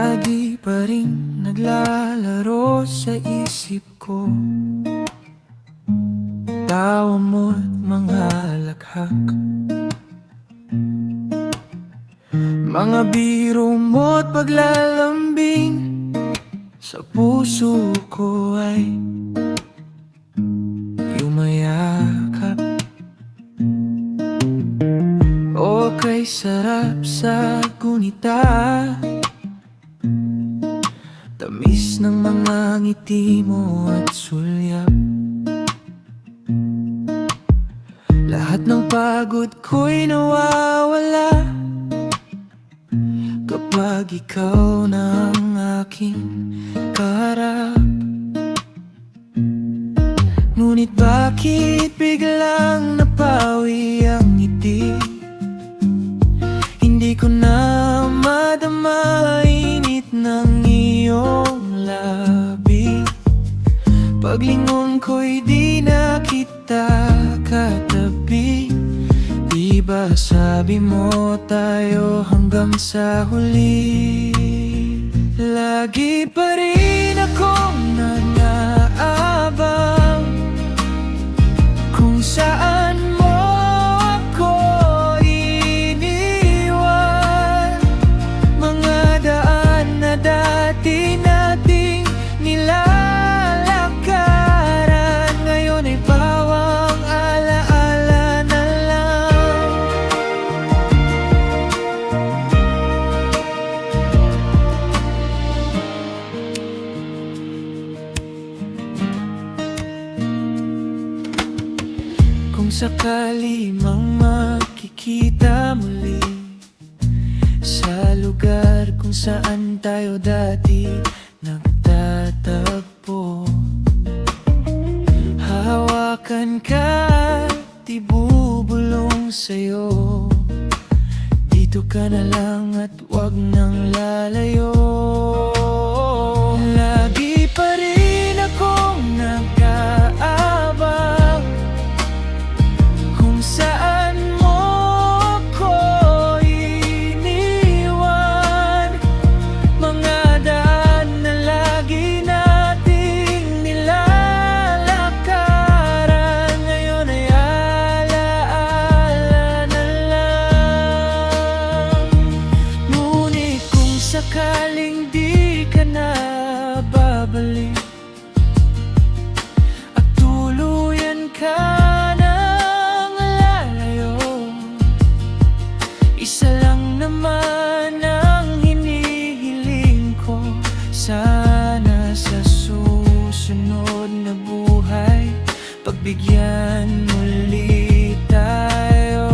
Lagi pa rin naglalaro sa isip ko, tawa mo't mga lakhak, mga biro mo't paglalambing sa puso ko ay yumayakap. O kay sarap sa gunita, tamis ng mga ngiti mo at sulyap. Lahat ng pagod ko'y nawawala kapag ikaw na ang aking kaharap. Ngunit bakit biglang napawi ang ngiti? Hindi ko na madama init ng iyong labi. Paglingon ko'y di na kita katabi. Di ba sabi mo tayo hanggang sa huli? Lagi pa rin akong nag-aabang kung saan mo ako iniwan. Mga daan na dati nating nilalakaran, ngayon ay bawang alaala na lang. Kung sakali mang makikita muli sa lugar kung saan tayo dati nagtatagpo, hahawakan ka at ibubulong sa'yo. Dito ka na lang at wag nang lalayo. Lagi pa rin akong nag-aabang kung saan mo ako iniwan. Mga daan na lagi nating nilalakaran, ngayon ay alaala na lang. Ngunit kung sakaling di ka na babalik at tuluyan ka nang lalayo, isa lang naman ang hinihiling ko. Sana sa susunod na buhay pagbigyan muli tayo.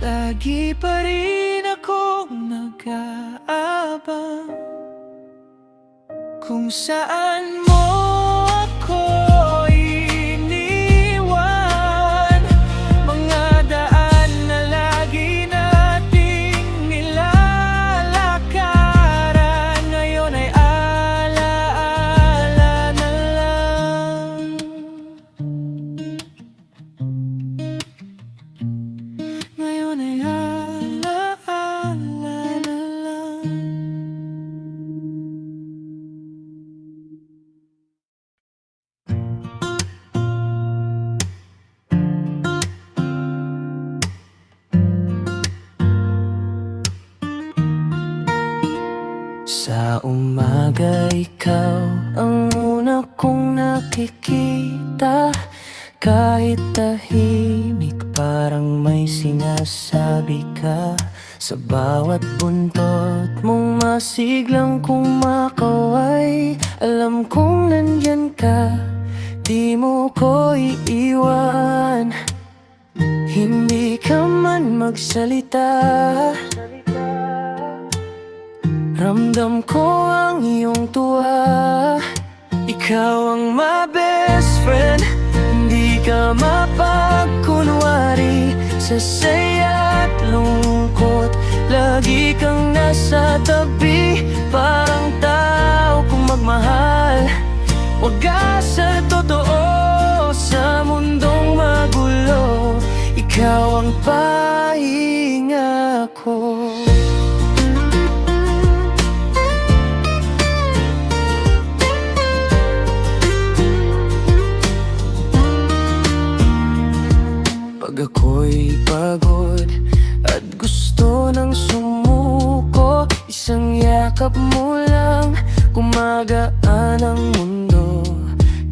Lagi pa rin akong nag-aabang kung saan mo ako iniwan. Mga daan na lagi nating nilalakaran, ngayon ay alaala na lang. Ngayon ay alaala na lang. Sa umaga ikaw ang una kong nakikita. Kahit tahimik parang may sinasabi ka. Sa bawat buntot mong masiglang kumakaway, alam kong nandyan ka, di mo ko iiwan. Hindi ka man magsalita, ramdam ko ang iyong tuwa. Ikaw ang my best friend, hindi ka mapagkunwari. Sa saya at lungkot, lagi kang nasa tabi. Parang tao kong magmahal, wagas at totoo. Sa mundong magulo, ikaw ang pahiya. ako. Pag ako'y pagod at gusto nang sumuko, isang yakap mo lang, gumagaan ang mundo.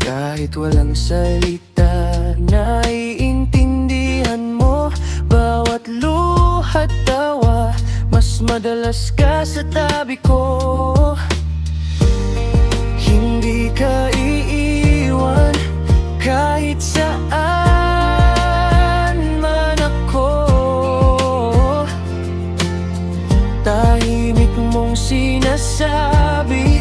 Kahit walang salita, naiintindihan mo bawat luha't tawa. Mas madalas ka sa tabi ko, hindi ka iiwan kahit saan man ako. Tahimik mong sinasabi,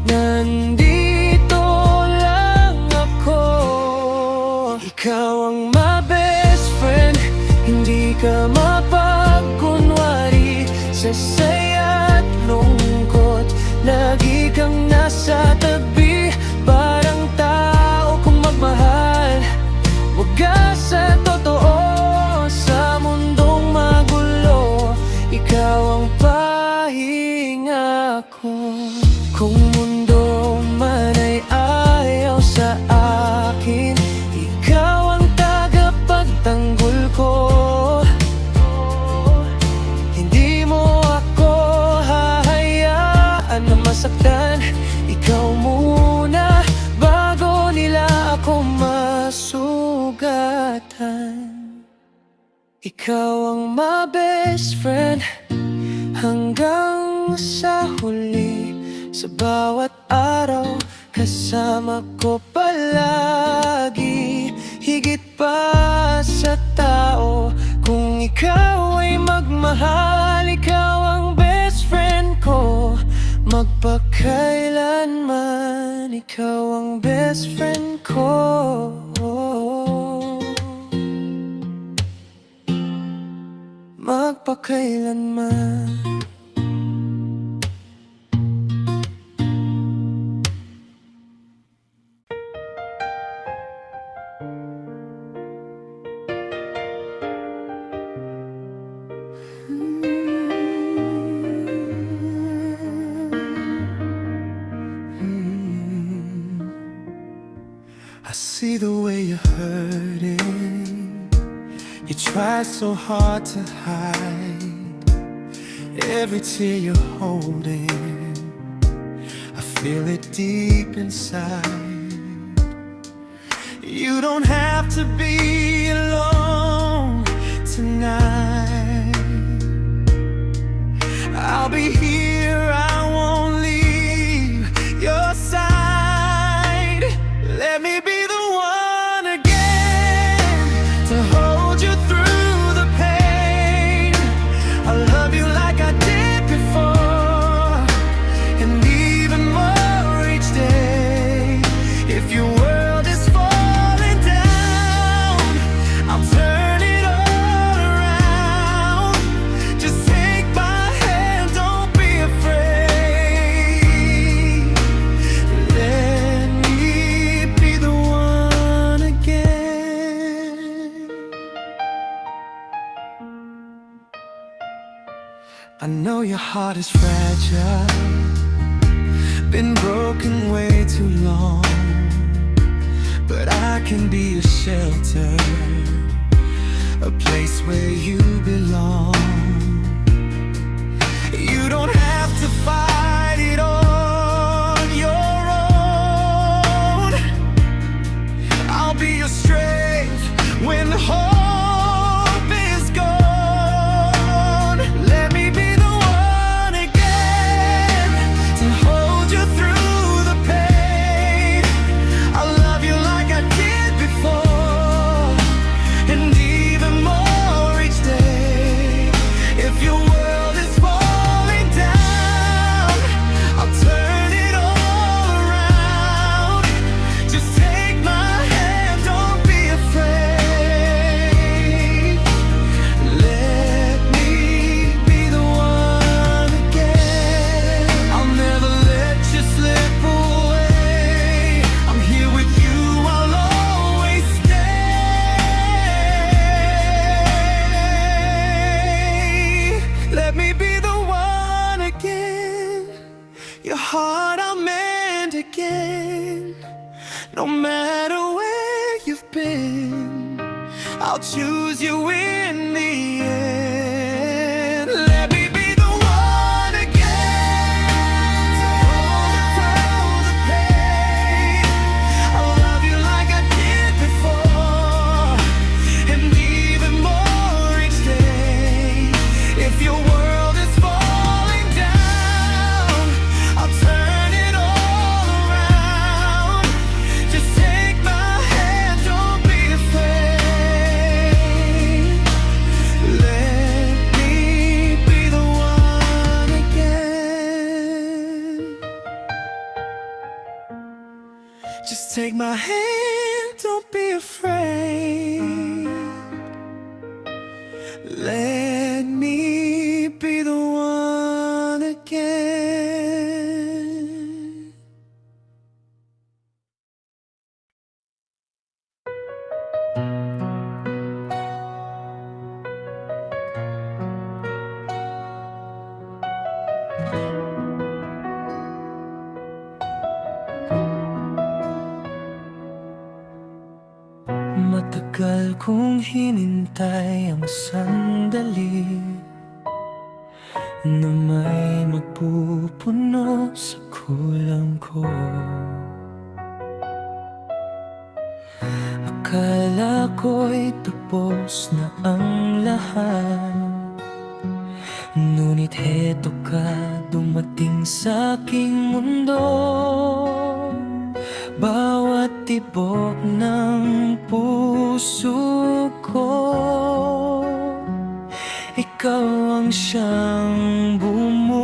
nandito lang ako. Ikaw ang my best friend, hindi ka mapagkunwari. Sa saya at lungkot, lagi kang nasa tabi. Parang tao kong magmahal, wagas sa totoo. Sa mundong magulo, ikaw ang pahinga ko. Kung mundo man ay ayaw sa akin, ikaw ang tagapagtanggol ko. Hindi mo ako hahayaan na masaktan. Ikaw muna bago nila ako masugatan. Ikaw ang my best friend hanggang sa huli. Sa bawat araw kasama ko palagi, higit pa sa tao. Kung ikaw ay magmahal, ikaw ang best friend ko. Magpakailanman, ikaw ang best friend ko. Magpakailanman. I see the way you're hurting. You try so hard to hide every tear you're holding. I feel it deep inside. You don't have to be alone tonight. I'll be here, I won't leave your side. Let me be the one again to hold you through the pain. I love you like I did before, and even more each day. If your world is falling down, I'll turn it all around. Just take my hand, don't be afraid. Let me be the one again. I know your heart is fragile, been broken way too long, but I can be a shelter, a place where you belong. You don't have to fight it on your own. I'll be your strength when the hope is gone. Let me be the one again to hold you through the pain. I love you like I did before, and even more each day. choose you in the end. Let me be the one again to hold the pain. I'll love you like I did before, and even more each day. If your world is falling down, I'll turn it all around. Just take my hand, don't be afraid. Let me be the one again. Just take my hand, don't be afraid. Let me be the one again. Matagal kong hinintay ang sandali na may magpupuno sa kulang ko. Akala ko'y tapos na ang lahat, ngunit heto ka dumating sa aking mundo. Bawat tibok ng puso ko, ikaw ang siyang bumubuo.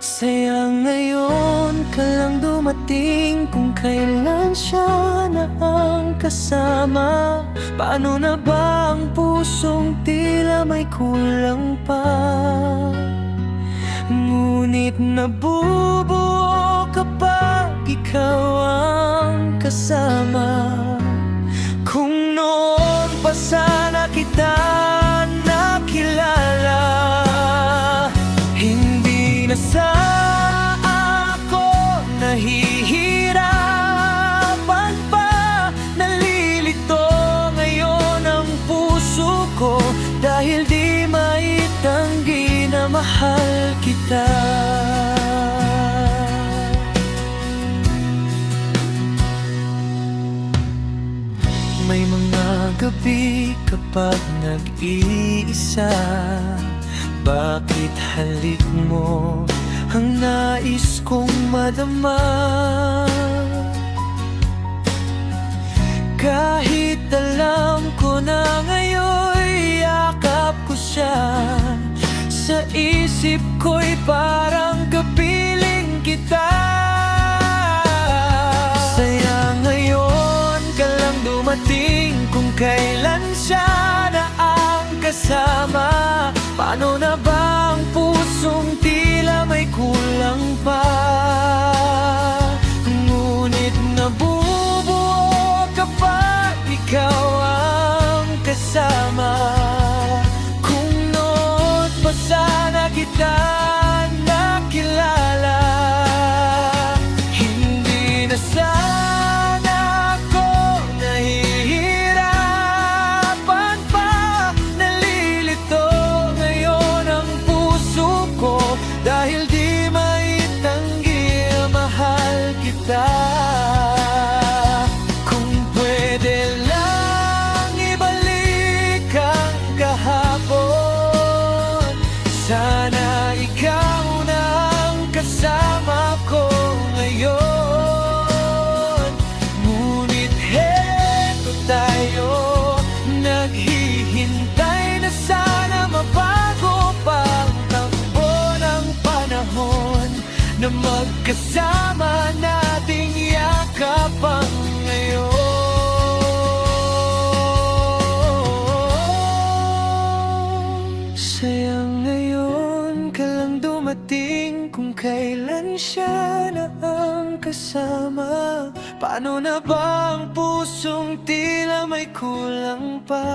Saya ngayon ka lang dumating, kung kailan siya na ang kasama. Paano na ba ang pusong tila may kulang pa? Ngunit nabubuo kapag ikaw ang kasama. Kung noon pa sana kita nakilala, hindi na sana ako nahihirapan pa. Nalilito ngayon ang puso ko, dahil di maitanggi na mahal kita. May mga gabi kapag nag-iisa, bakit halik mo ang nais kong madama? Kahit alam ko na ngayon yakap ko siya, sa isip ko'y parang kapiling kita. Saya ngayon ka lang dumating, kung kailan siya na ang kasama. Paano na ba ang pusong tila may kulang pa? Ngunit nabubuo kapag ikaw ang kasama. Sana kita nakilala, hindi na sana ako nahihirapan pa. Nalilito ngayon ang puso ko, dahil di maitanggi mahal kita. Kung pwede lang ibalik ang kahapon, sana ikaw na ang kasama ko ngayon. Ngunit heto tayo, naghihintay na sana mabago pa ang takbo ng panahon, na magkasama nating yakapang ngayon. Sayang ngayon ka lang dumating, kung kailan siya na ang kasama. Paano na ba ang pusong tila may kulang pa?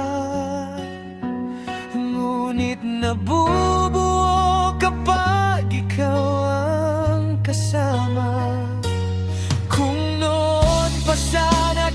Ngunit nabubuo kapag ikaw ang kasama. Kung noon pa sana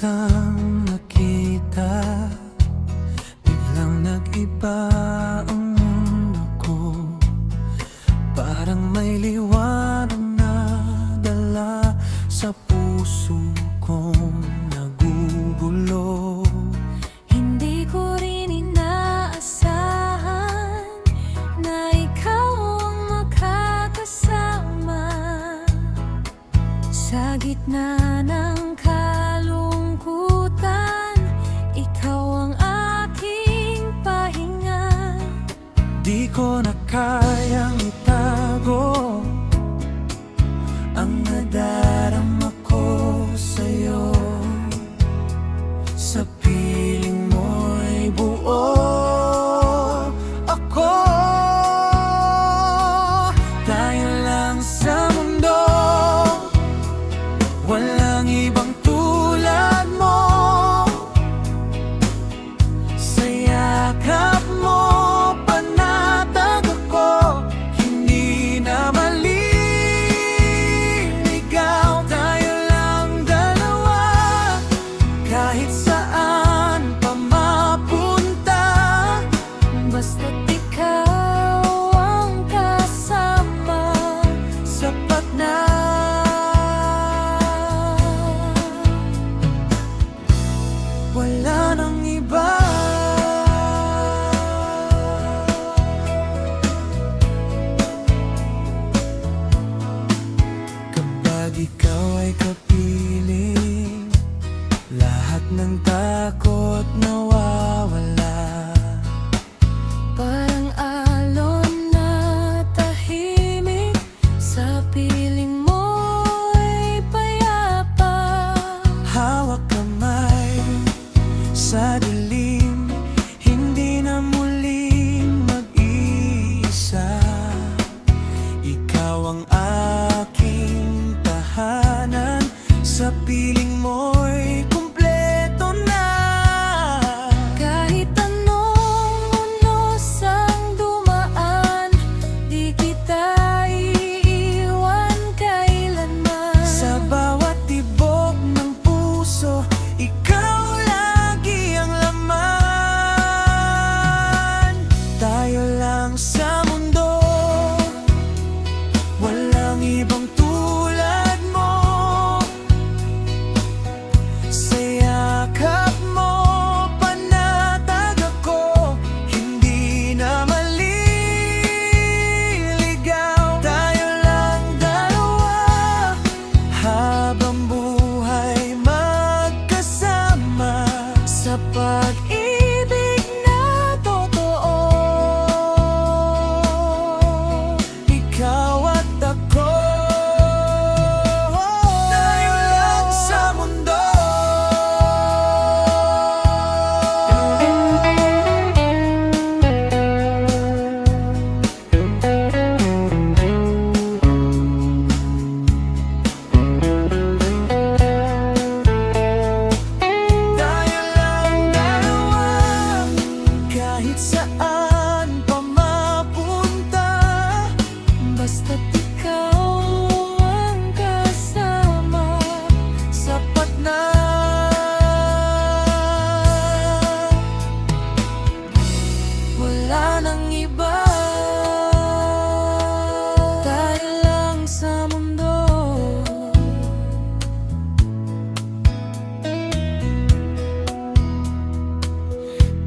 kitang nakita, biglang nag-iba ang mundo ko. Parang may liwanag na dala sa puso kong nagugulo. Hindi ko rin inaasahan na ikaw ang makakasama sa gitna ng kalungkutan. Ikaw ang aking pahinga. Di ko na kayang itago ang nadarama ko sa'yo. Sa piling mo'y buo ako. Tayo lang sa mundo, walang ibang tulad mo. Sa yakap mo, panatag ako. Hindi na maliligaw. Tayo lang dalawa, kahit saan pa mapunta. Basta't ikaw ang kasama, Sapat na. Wala nang iba. Kapag ikaw ay kapiling, lahat ng takot nawawala. parang alon na tahimik. Sa piling mo'y payapa. Hawak kamay sa dilim, hindi na muling mag-iisa. Ikaw ang aking tahanan, sa piling mo'y kumpleto na. Kahit anong unos ang dumaan, di kita iiwan kailanman. Sa bawat tibok ng puso, ikaw lagi ang laman. Tayo lang sa mundo, walang ibang tulad mo. Sa yakap mo, panatag ako. Hindi na maliligaw. Tayo lang dalawa, habang buhay magkasama. Sa pag-ibig na totoo, Ikaw at ako. Tayo lang sa mundo. Tayo lang dalawa, kahit saan pa mapunta. basta't ikaw ang kasama. Sapat na. Wala nang iba. Tayo lang sa mundo.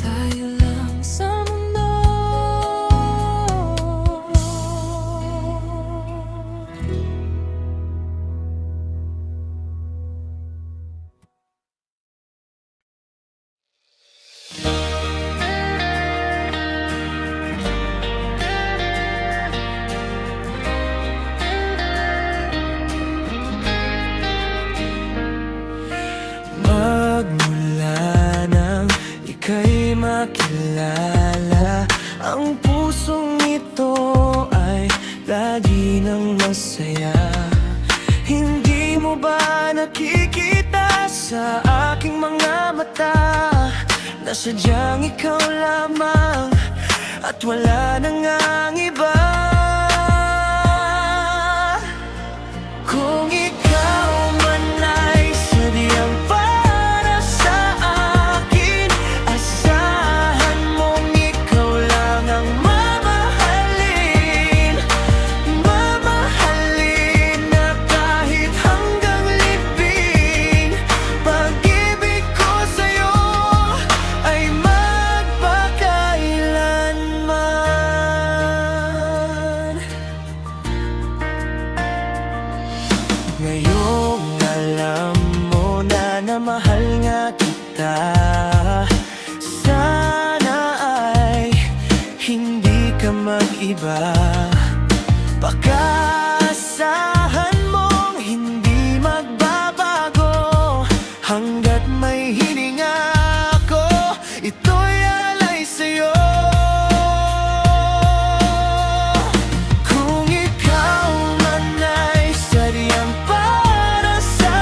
Tayo lang sa mundo. Magmula nang ika'y makilala, ang pusong ito ay lagi ng masaya. Hindi mo ba nakikita sa aking mga mata na sadyang ikaw lamang at wala nang ang iba? Kung ikaw man ay sadyang para na mahal nga kita. Sana ay hindi ka mag-iba. Pag-asahan mong hindi magbabago hanggat may hininga ako, ito'y alay sa'yo. Kung ikaw man ay sadyang para sa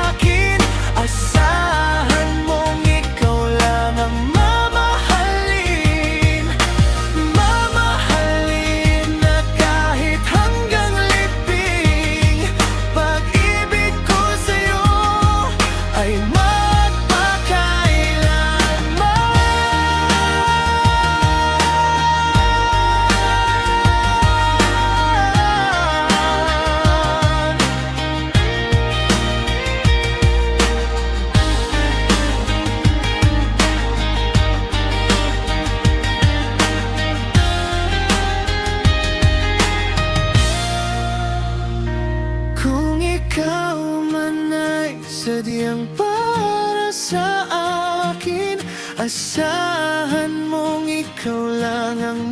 akin, asahan mong ikaw lang ang mamahalin. Mamahalin na kahit hanggang libing. Pag-ibig ko sa'yo ay kung ikaw man ay sadyang para sa akin, asahan mong ikaw lang ang